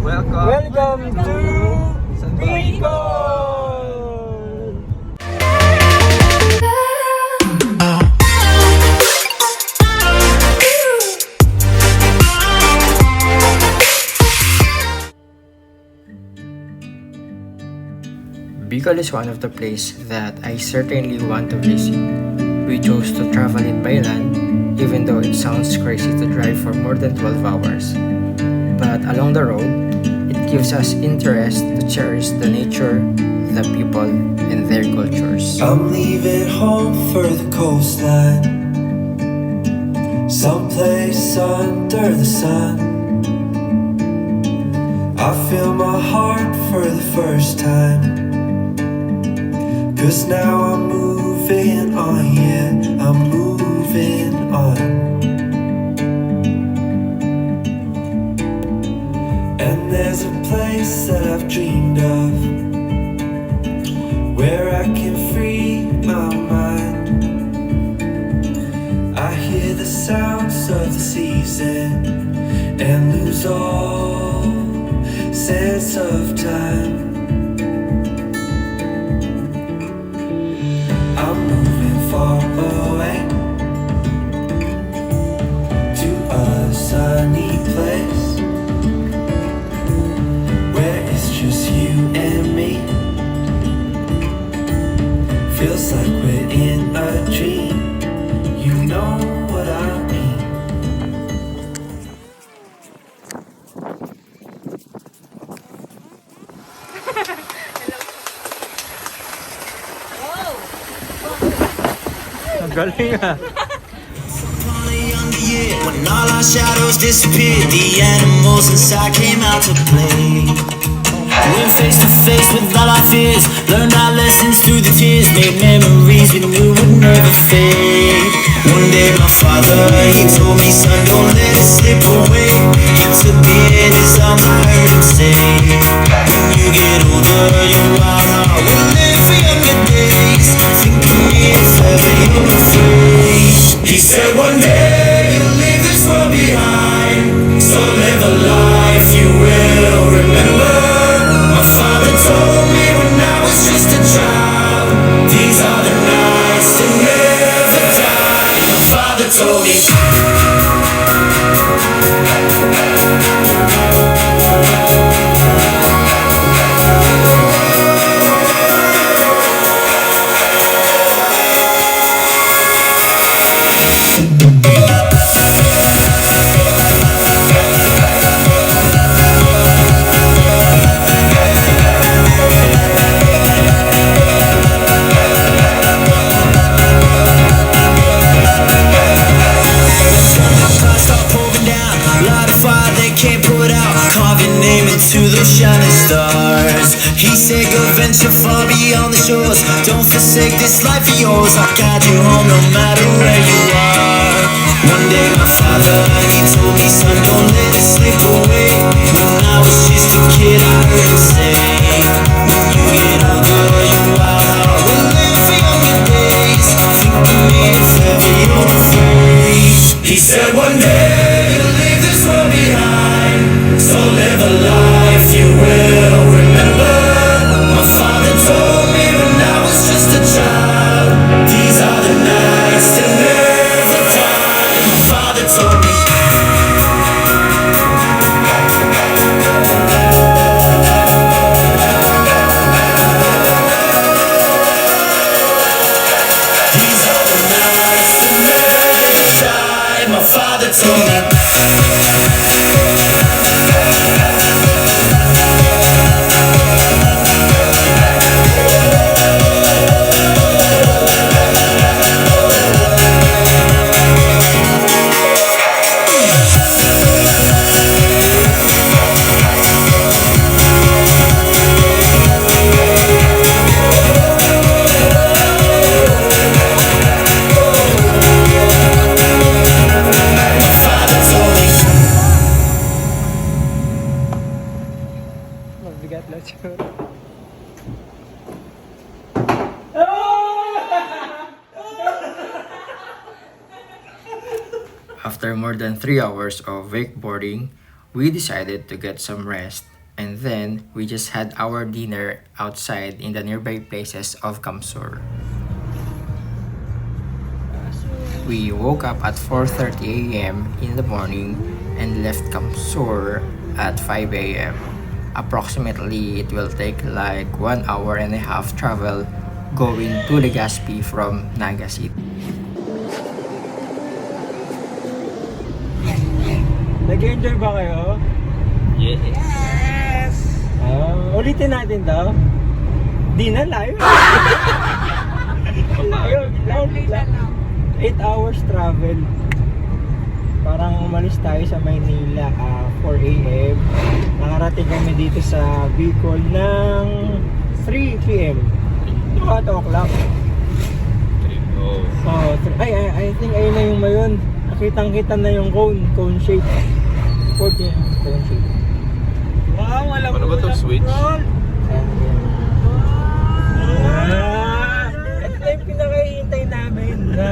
Welcome to Bicol! Bicol is one of the places that I certainly want to visit. We chose to travel it by land, even though it sounds crazy to drive for more than 12 hours. But along the road, it gives us interest to cherish the nature, the people, and their cultures. I'm leaving home for the coastline, someplace under the sun. I feel my heart for the first time, 'cause now I'm moving on, yeah, I'm moving on. And there's a place that I've dreamed of, where I can free my mind. I hear the sounds of the season and lose all sense of time. I'm moving far away to a sunny place where it's just you and me. Feels like we're in a dream. You know what I mean. Ang galing ah! When all our shadows disappeared, the animals inside came out to play. Went face to face with all our fears, learned our lessons through the tears, made memories we knew would never fade. One day my father, he told me, son, don't let it slip away. He took me in his arms, I heard him say, when you get older, your wild heart will live for younger days. Think of me if ever you're afraid. He said one day you'll leave this world behind, so live a life you will remember. My father told me when I was just a child, these are the nights to never die. My father told me. To those shining stars, he said, go venture far beyond the shores. Don't forsake this life of yours. I'll guide you home no matter where you are. One day my father, he told me, son, don't let it slip away. When I was just a kid, I heard him say, when you get older, your wild heart will live for younger days. Think of me if ever you're afraid. He said one day you'll leave this world behind, so live a life you will remember. My father told me when I was just a child, these are the nights to never die. My father told me. These are the nights to never die. My father told me. Mabigat lang siya. After more than 3 hours of wakeboarding, we decided to get some rest And then, we just had our dinner outside in the nearby places of Kamsur. We woke up at 4:30 a.m. in the morning and left Kamsur at 5 a.m. Approximately, it will take like 1 hour and a half travel going to Legazpi from Naga City. Nag-enjoy ba kayo? Yes! Ulitin natin daw. Di na live. Layo. 8 hours travel. Parang umalis tayo sa Maynila 4 a.m. Nakarating kami dito sa Bicol ng 3 p.m. 2 o'clock. I think ayun na yung mayon. Nakitang-kita na yung cone shape. 14 cone shape. Wow, wala Ano ba itong switch? Ito na yung pinakahihintay namin na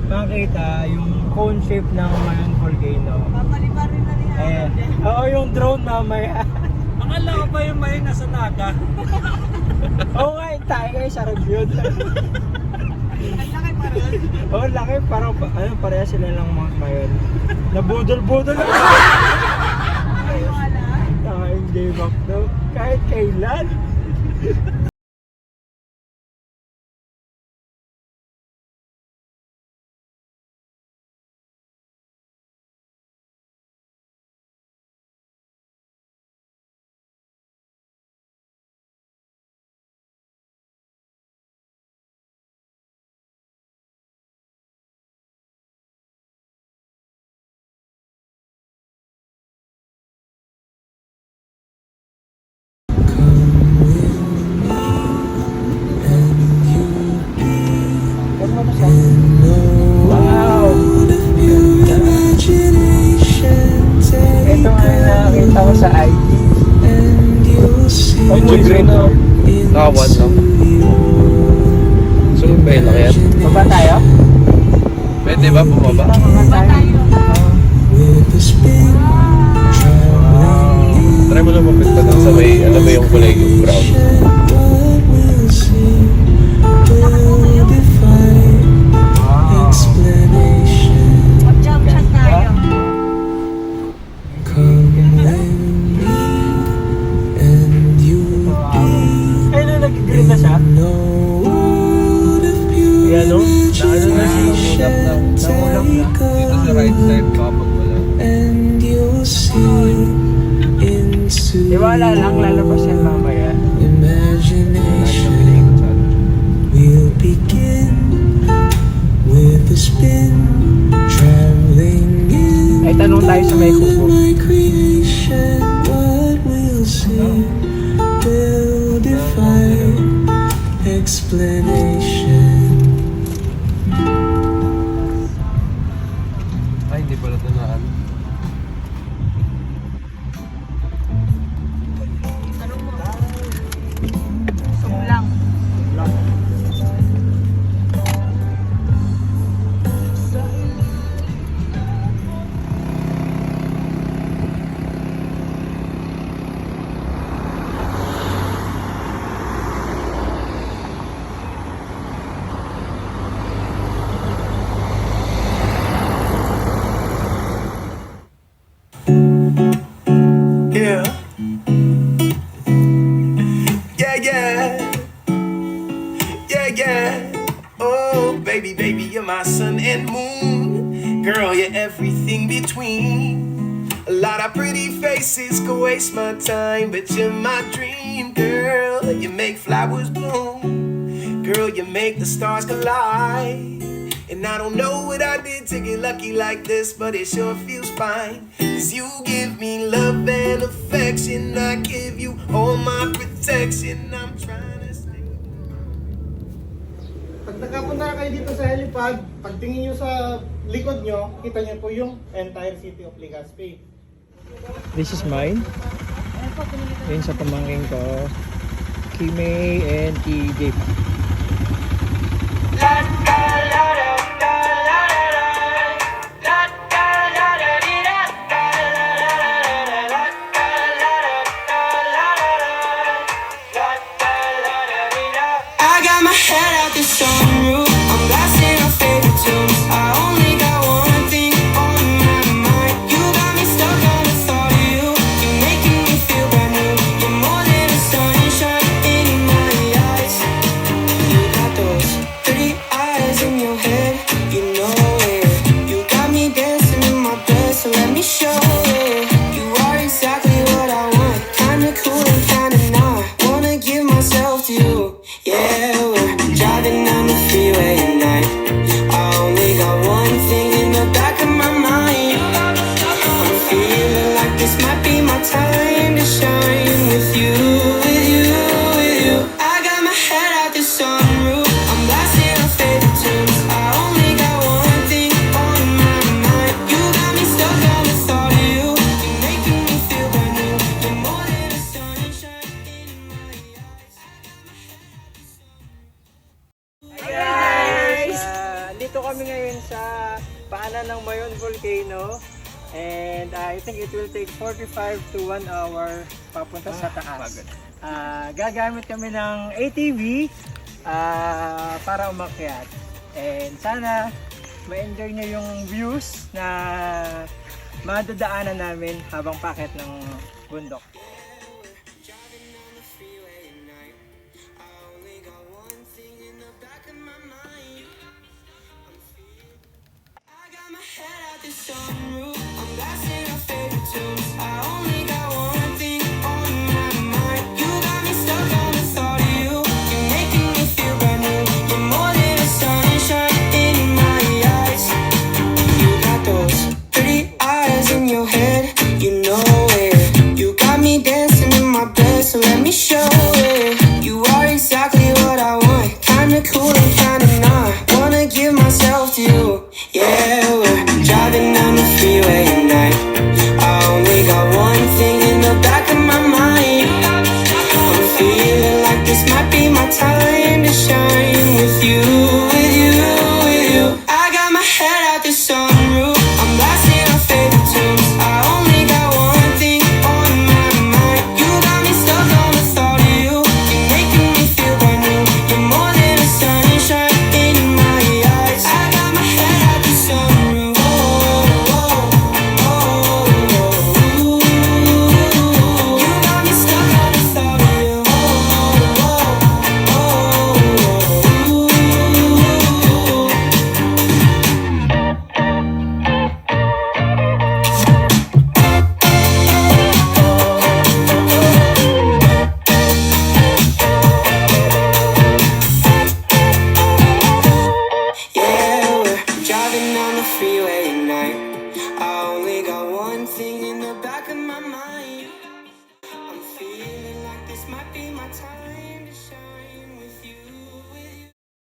makita yung cone shape ng Mayon Volcano. Papalibarin na niya. Oo, yung drone mamaya. Akala ko pa yung may nasa Naga. Oo nga, yung tayo kayo sa review. Ang laki pa rin. Oo, laki. Parang pareha sila lang mga Mayon. Nabudol-budol ako. Ayaw wala. Tanging game up daw. Kahit kailan. Wow! Ito nga yung nakakita ko sa IG. Medyo green na. Nakawan lang. So, ba yun kaya? Baba tayo? Pwede ba bumaba? Baba tayo. Try mo lang mapunta dun sa may, alam mo yung kulay yung brown. Mag-jump shot tayo. Ay, nag-green na siya? Yan o. Naano na siya. Naulap na. Dito sa right side kapag wala. Iwala lang, lalabas yan mamaya. We'll begin with a spin, traveling in Ay, tanong tayo sa may kubo. my creation. What we'll see will defy explanation. Ay, hindi pala tunaan. Tanong mo. Sumlang. Yeah. Yeah, yeah. Yeah, yeah. Oh, baby, baby, you're my sun and moon. Girl, you're everything between. A lot of pretty faces could waste my time, but you're my dream, girl. You make flowers bloom. Girl, you make the stars collide. And I don't know what I did to get lucky like this, but it sure feels fine. 'Cause you give me love and affection, I give you all my protection. I'm trying to stay. Pag nakapunta kayo dito sa helipad, pagtingin nyo sa likod nyo, kita nyo po yung entire city of Legazpi. This is mine. Yun sa pamangking ko. Kimay and TJ. volcano. And I think it will take 45 to 1 hour papunta sa taas. Gagamit kami ng ATV para umakyat. And sana ma-enjoy nyo yung views na madadaanan namin habang packet ng bundok.